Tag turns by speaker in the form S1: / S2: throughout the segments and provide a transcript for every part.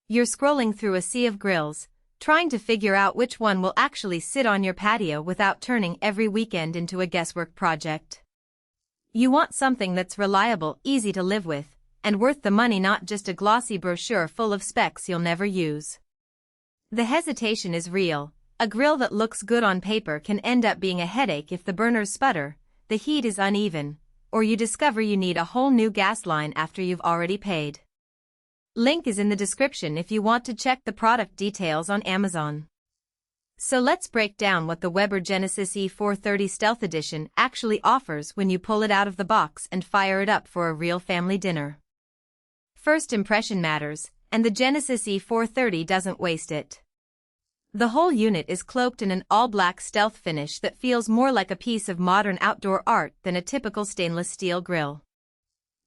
S1: You're scrolling through a sea of grills, trying to figure out which one will actually sit on your patio without turning every weekend into a guesswork project. You want something that's reliable, easy to live with, and worth the money, not just a glossy brochure full of specs you'll never use. The hesitation is real. A grill that looks good on paper can end up being a headache if the burners sputter, the heat is uneven, or you discover you need a whole new gas line after you've already paid. Link is in the description if you want to check the product details on Amazon. So let's break down what the Weber Genesis E430 Stealth Edition actually offers when you pull it out of the box and fire it up for a real family dinner. First impression matters, and the Genesis E430 doesn't waste it. The whole unit is cloaked in an all-black stealth finish that feels more like a piece of modern outdoor art than a typical stainless steel grill.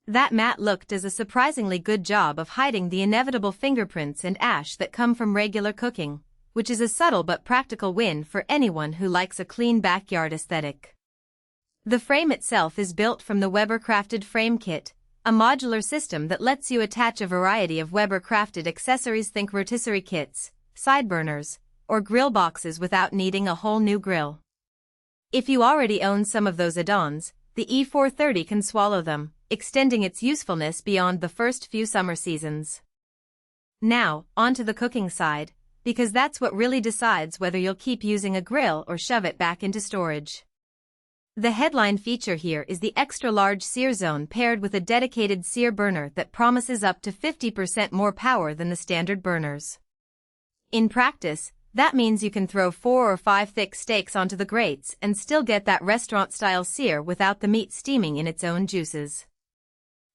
S1: That matte look does a surprisingly good job of hiding the inevitable fingerprints and ash that come from regular cooking, which is a subtle but practical win for anyone who likes a clean backyard aesthetic. The frame itself is built from the Weber-crafted frame kit, a modular system that lets you attach a variety of Weber-crafted accessories. Think rotisserie kits, side burners, or grill boxes without needing a whole new grill. If you already own some of those add-ons, the E430 can swallow them, extending its usefulness beyond the first few summer seasons. Now, onto the cooking side, because that's what really decides whether you'll keep using a grill or shove it back into storage. The headline feature here is the extra-large Sear zone paired with a dedicated Sear burner that promises up to 50% more power than the standard burners. In practice, that means you can throw 4 or 5 thick steaks onto the grates and still get that restaurant-style sear without the meat steaming in its own juices.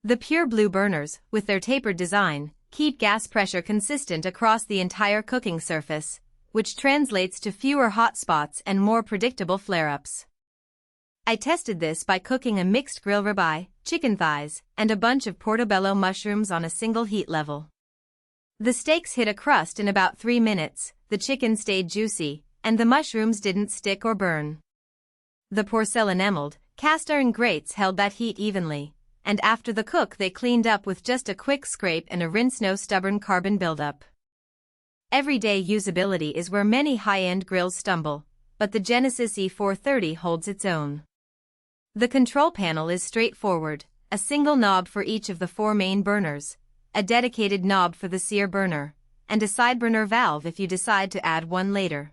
S1: The pure blue burners, with their tapered design, keep gas pressure consistent across the entire cooking surface, which translates to fewer hot spots and more predictable flare-ups. I tested this by cooking a mixed grill ribeye, chicken thighs, and a bunch of portobello mushrooms on a single heat level. The steaks hit a crust in about 3 minutes, the chicken stayed juicy, and the mushrooms didn't stick or burn. The porcelain-enameled, cast-iron grates held that heat evenly, and after the cook they cleaned up with just a quick scrape and a rinse. No stubborn carbon buildup. Everyday usability is where many high-end grills stumble, but the Genesis E430 holds its own. The control panel is straightforward, a single knob for each of the 4 main burners, a dedicated knob for the Sear burner, and a side burner valve if you decide to add one later.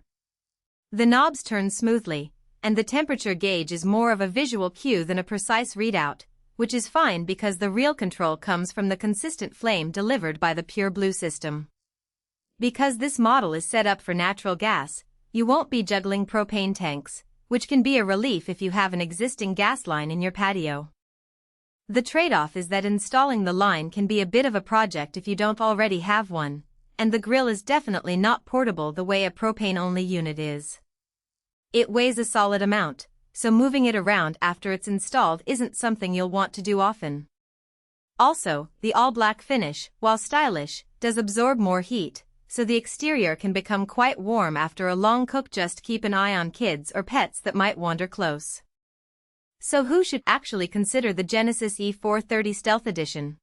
S1: The knobs turn smoothly, and the temperature gauge is more of a visual cue than a precise readout, which is fine because the real control comes from the consistent flame delivered by the pure blue system. Because this model is set up for natural gas, you won't be juggling propane tanks, which can be a relief if you have an existing gas line in your patio. The trade-off is that installing the line can be a bit of a project if you don't already have one, and the grill is definitely not portable the way a propane-only unit is. It weighs a solid amount, so moving it around after it's installed isn't something you'll want to do often. Also, the all-black finish, while stylish, does absorb more heat, so the exterior can become quite warm after a long cook. Just keep an eye on kids or pets that might wander close. So who should actually consider the Genesis E430 Stealth Edition?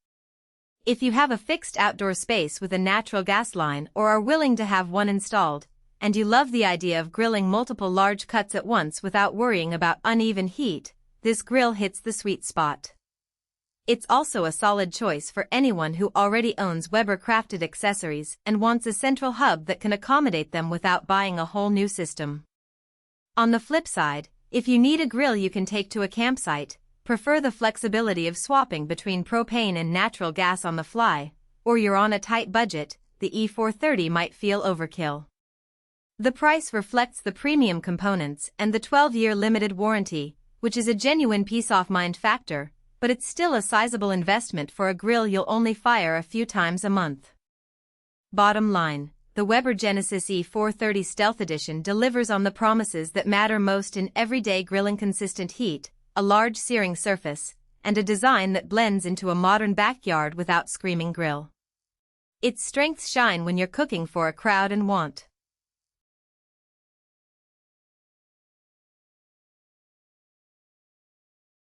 S1: If you have a fixed outdoor space with a natural gas line or are willing to have one installed, and you love the idea of grilling multiple large cuts at once without worrying about uneven heat, this grill hits the sweet spot. It's also a solid choice for anyone who already owns Weber-crafted accessories and wants a central hub that can accommodate them without buying a whole new system. On the flip side, if you need a grill you can take to a campsite, prefer the flexibility of swapping between propane and natural gas on the fly, or you're on a tight budget, the E430 might feel overkill. The price reflects the premium components and the 12-year limited warranty, which is a genuine peace-of-mind factor, but it's still a sizable investment for a grill you'll only fire a few times a month. Bottom line, the Weber Genesis E430 Stealth Edition delivers on the promises that matter most in everyday grilling: consistent heat, a large searing surface, and a design that blends into a modern backyard without screaming grill. Its strengths shine when you're cooking for a crowd and want